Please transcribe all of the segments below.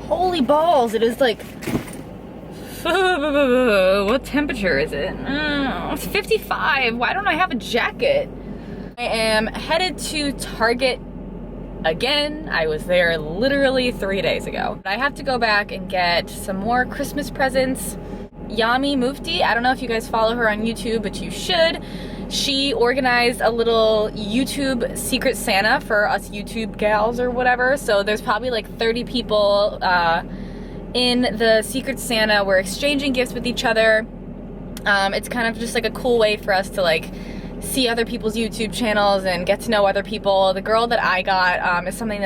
Holy balls, it is like, what temperature is it? It's 55. Why don't I have a jacket? I am headed to Target again. I was there literally 3 days ago. I have to go back and get some more Christmas presents. Yami Mufti, I don't know if you guys follow her on YouTube, but you should. She organized a little YouTube Secret Santa for us YouTube gals or whatever. So there's probably like 30 people in the Secret Santa. We're exchanging gifts with each other. It's kind of just like a cool way for us to like see other people's YouTube channels and get to know other people. The girl that I got is somebody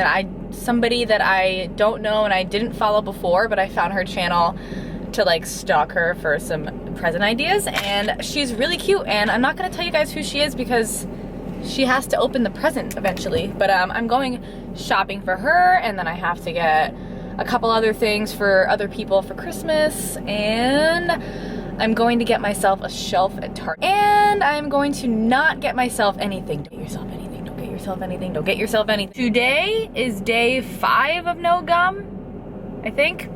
that I don't know and I didn't follow before, but I found her channel to like stalk her for some present ideas, and she's really cute, and I'm not gonna tell you guys who she is because she has to open the present eventually, but I'm going shopping for her, and then I have to get a couple other things for other people for Christmas, and I'm going to get myself a shelf at Target, and I'm going to not get myself anything. Don't get yourself anything, don't get yourself anything, don't get yourself anything. Today is day 5 of no gum, I think.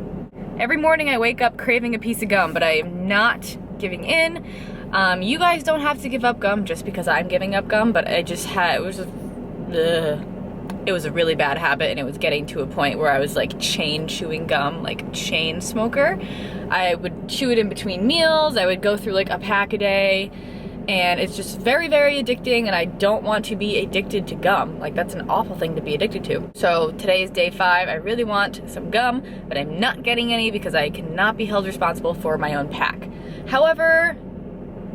Every morning I wake up craving a piece of gum, but I am not giving in. You guys don't have to give up gum just because I'm giving up gum, but it was a really bad habit, and it was getting to a point where I was like chain chewing gum, like chain smoker. I would chew it in between meals. I would go through like a pack a day, and it's just very, very addicting, and I don't want to be addicted to gum. Like, that's an awful thing to be addicted to. So today is day 5. I really want some gum, but I'm not getting any because I cannot be held responsible for my own pack. However,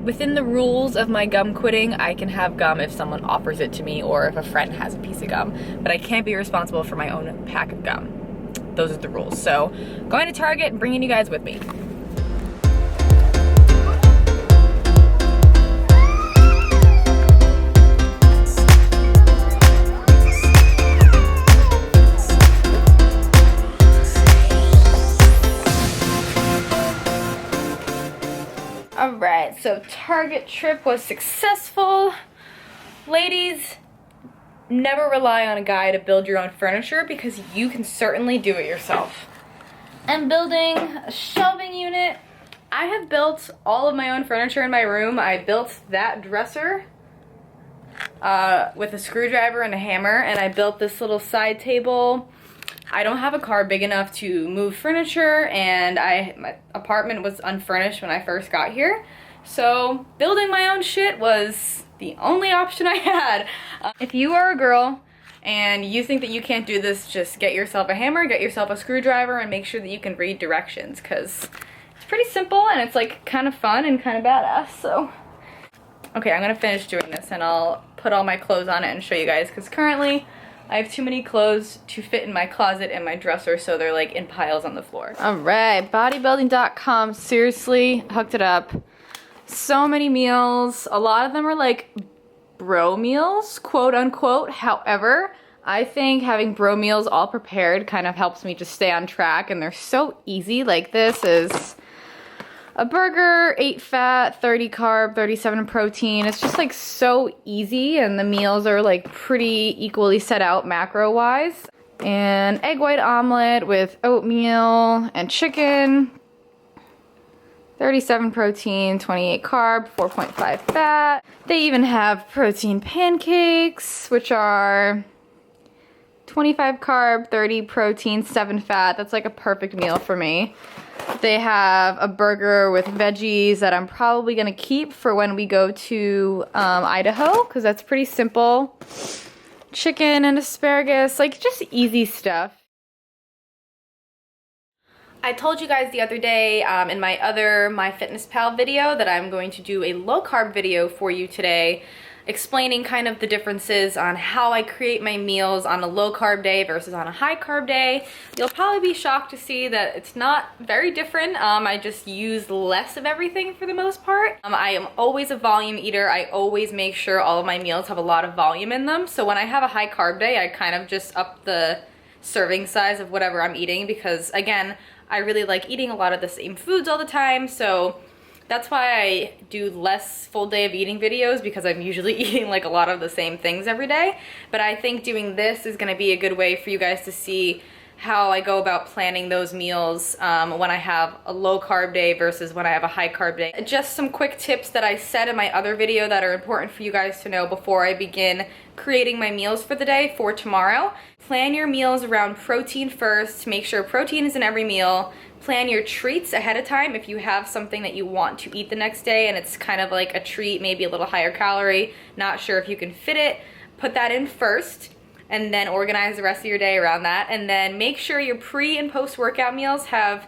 within the rules of my gum quitting, I can have gum if someone offers it to me or if a friend has a piece of gum, but I can't be responsible for my own pack of gum. Those are the rules. So going to Target and bringing you guys with me. Alright, so Target trip was successful. Ladies, never rely on a guy to build your own furniture because you can certainly do it yourself. I'm building a shelving unit. I have built all of my own furniture in my room. I built that dresser with a screwdriver and a hammer, and I built this little side table. I don't have a car big enough to move furniture, and my apartment was unfurnished when I first got here. So building my own shit was the only option I had. If you are a girl and you think that you can't do this, just get yourself a hammer, get yourself a screwdriver, and make sure that you can read directions, because it's pretty simple and it's like kind of fun and kind of badass. So okay, I'm gonna finish doing this and I'll put all my clothes on it and show you guys, because currently I have too many clothes to fit in my closet and my dresser, so they're like in piles on the floor. Alright, bodybuilding.com, seriously, hooked it up. So many meals. A lot of them are like bro meals, quote unquote. However, I think having bro meals all prepared kind of helps me just stay on track, and they're so easy. Like, this is a burger, 8 fat, 30 carb, 37 protein. It's just like so easy, and the meals are like pretty equally set out macro wise. And egg white omelet with oatmeal and chicken. 37 protein, 28 carb, 4.5 fat. They even have protein pancakes, which are 25 carb, 30 protein, 7 fat. That's like a perfect meal for me. They have a burger with veggies that I'm probably gonna keep for when we go to Idaho, because that's pretty simple. Chicken and asparagus, like just easy stuff. I told you guys the other day in my other MyFitnessPal video that I'm going to do a low carb video for you today, explaining kind of the differences on how I create my meals on a low carb day versus on a high carb day. You'll probably be shocked to see that it's not very different. I just use less of everything for the most part. I am always a volume eater. I always make sure all of my meals have a lot of volume in them. So when I have a high carb day, I kind of just up the serving size of whatever I'm eating, because again, I really like eating a lot of the same foods all the time. So that's why I do less full day of eating videos, because I'm usually eating like a lot of the same things every day. But I think doing this is gonna be a good way for you guys to see how I go about planning those meals when I have a low carb day versus when I have a high carb day. Just some quick tips that I said in my other video that are important for you guys to know before I begin creating my meals for the day for tomorrow. Plan your meals around protein first. Make sure protein is in every meal. Plan your treats ahead of time if you have something that you want to eat the next day and it's kind of like a treat, maybe a little higher calorie, not sure if you can fit it. Put that in first and then organize the rest of your day around that. And then make sure your pre and post workout meals have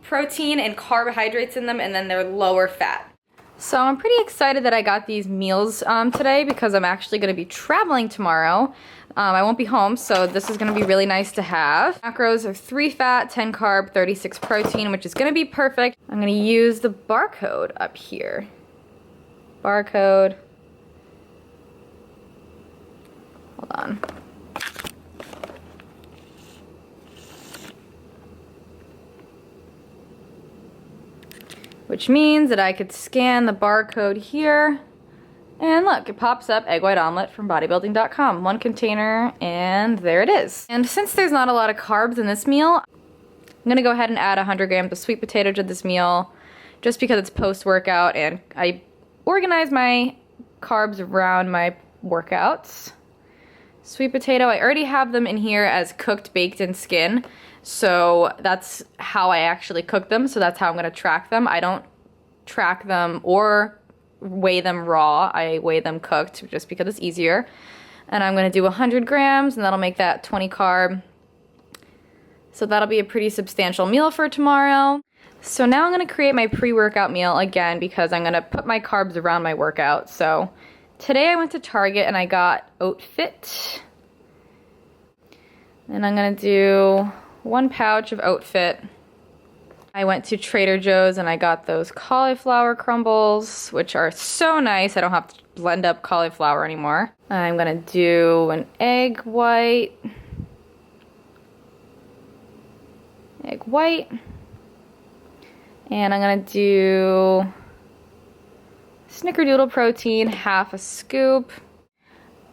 protein and carbohydrates in them and then they're lower fat. So I'm pretty excited that I got these meals today because I'm actually gonna be traveling tomorrow. I won't be home, so this is gonna be really nice to have. Macros are 3 fat, 10 carb, 36 protein, which is gonna be perfect. I'm gonna use the barcode up here. Barcode. Hold on. Which means that I could scan the barcode here and look, it pops up egg white omelet from bodybuilding.com. 1 container and there it is. And since there's not a lot of carbs in this meal, I'm gonna go ahead and add 100 grams of sweet potato to this meal just because it's post-workout and I organize my carbs around my workouts. Sweet potato, I already have them in here as cooked, baked, and skin. So that's how I actually cook them. So that's how I'm gonna track them. I don't track them or weigh them raw. I weigh them cooked just because it's easier. And I'm gonna do 100 grams and that'll make that 20 carb. So that'll be a pretty substantial meal for tomorrow. So now I'm gonna create my pre-workout meal again because I'm gonna put my carbs around my workout. So today I went to Target and I got Oat Fit. And I'm gonna do 1 pouch of Oat Fit. I went to Trader Joe's and I got those cauliflower crumbles, which are so nice. I don't have to blend up cauliflower anymore. I'm gonna do an egg white. And I'm gonna do snickerdoodle protein, half a scoop.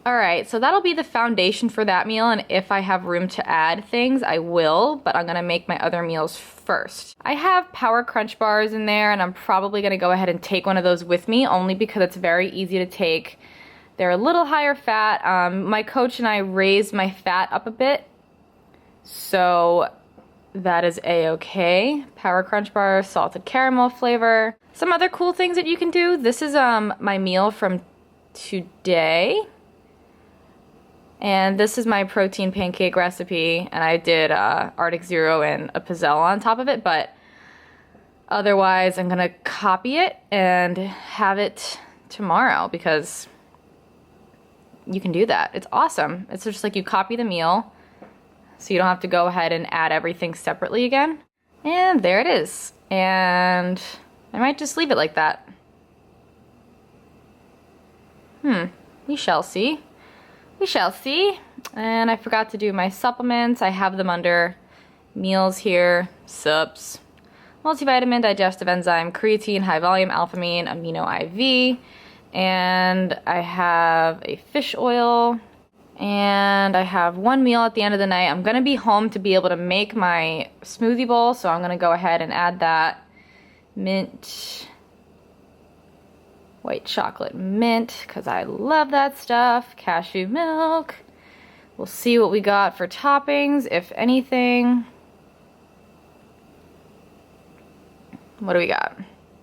All right, so that'll be the foundation for that meal, and if I have room to add things, I will, but I'm gonna make my other meals first. I have Power Crunch bars in there, and I'm probably gonna go ahead and take one of those with me, only because it's very easy to take. They're a little higher fat. My coach and I raised my fat up a bit, so that is a-okay. Power Crunch bar, salted caramel flavor. Some other cool things that you can do. This is my meal from today. And this is my protein pancake recipe, and I did Arctic Zero and a pizzelle on top of it, but otherwise I'm gonna copy it and have it tomorrow because you can do that. It's awesome. It's just like you copy the meal so you don't have to go ahead and add everything separately again. And there it is. And I might just leave it like that. We shall see. We shall see. And I forgot to do my supplements. I have them under meals here. Subs. Multivitamin, digestive enzyme, creatine, high volume, alphamine, amino IV. And I have a fish oil. And I have 1 meal at the end of the night. I'm gonna be home to be able to make my smoothie bowl, so I'm gonna go ahead and add that. Mint. White chocolate mint, because I love that stuff. Cashew milk. We'll see what we got for toppings, if anything. What do we got?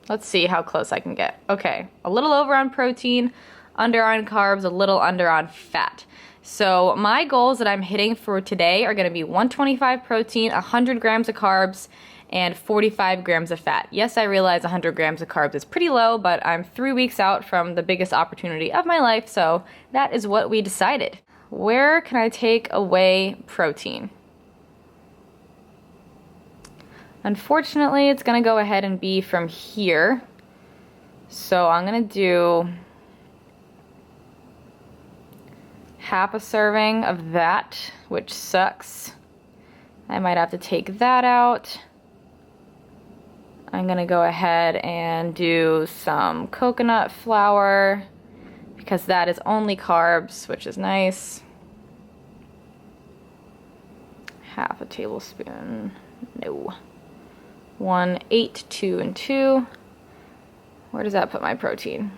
Let's see how close I can get. Okay, a little over on protein, under on carbs, a little under on fat. So my goals that I'm hitting for today are gonna be 125 protein, 100 grams of carbs, and 45 grams of fat. Yes, I realize 100 grams of carbs is pretty low, but I'm 3 weeks out from the biggest opportunity of my life, so that is what we decided. Where can I take away protein? Unfortunately, it's gonna go ahead and be from here. So I'm gonna do half a serving of that, which sucks. I might have to take that out. I'm gonna go ahead and do some coconut flour because that is only carbs, which is nice. 1/2 a tablespoon. No. 1, 8, 2, and 2. Where does that put my protein?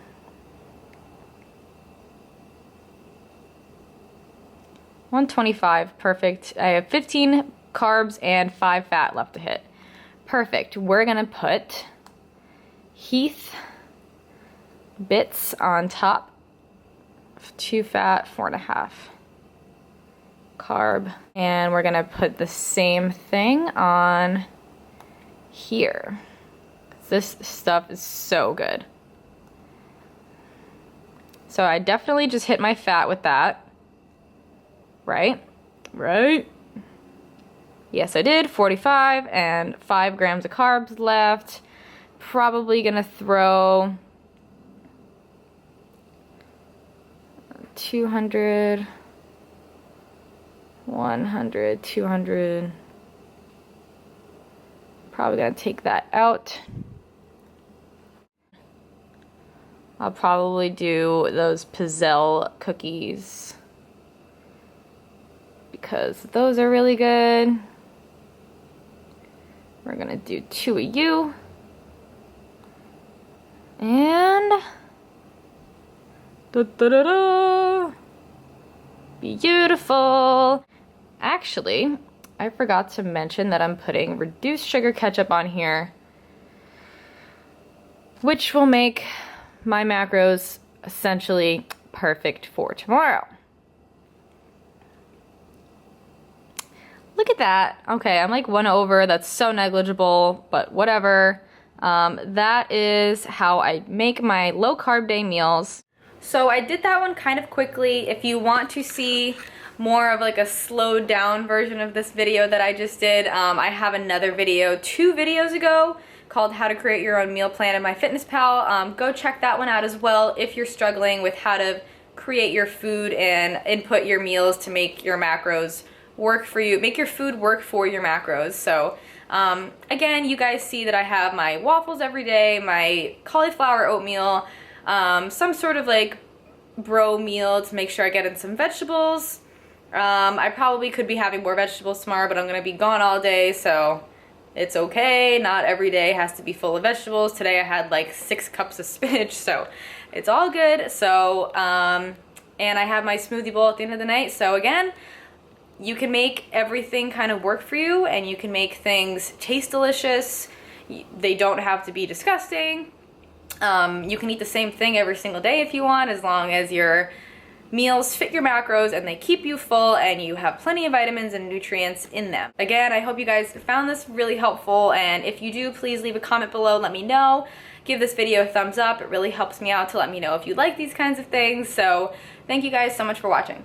$125, perfect. I have 15 carbs and 5 fat left to hit. Perfect. We're gonna put Heath bits on top. 2 fat, 4.5 carb. And we're gonna put the same thing on here. This stuff is so good. So I definitely just hit my fat with that. Right? Right? Yes, I did. 45 and 5 grams of carbs left. Probably gonna throw 200, 100, 200. Probably gonna take that out. I'll probably do those Pizzelle cookies because those are really good. We're gonna do 2 of you. And da-da-da-da, beautiful. Actually, I forgot to mention that I'm putting reduced sugar ketchup on here, which will make my macros essentially perfect for tomorrow. Look at that. Okay, I'm like 1 over. That's so negligible, but whatever. That is how I make my low carb day meals. So I did that one kind of quickly. If you want to see more of like a slowed down version of this video that I just did, I have another video 2 videos ago called How to Create Your Own Meal Plan in MyFitnessPal. Go check that one out as well if you're struggling with how to create your food and input your meals to make your macros work for you, make your food work for your macros. So again, you guys see that I have my waffles every day, my cauliflower oatmeal, some sort of like bro meal to make sure I get in some vegetables. I probably could be having more vegetables tomorrow, but I'm gonna be gone all day, so it's okay. Not every day has to be full of vegetables. Today I had like 6 cups of spinach, so it's all good. So, and I have my smoothie bowl at the end of the night. So again, you can make everything kind of work for you, and you can make things taste delicious. They don't have to be disgusting. You can eat the same thing every single day if you want, as long as your meals fit your macros and they keep you full and you have plenty of vitamins and nutrients in them. Again, I hope you guys found this really helpful, and if you do, please leave a comment below, let me know. Give this video a thumbs up. It really helps me out to let me know if you like these kinds of things. So thank you guys so much for watching.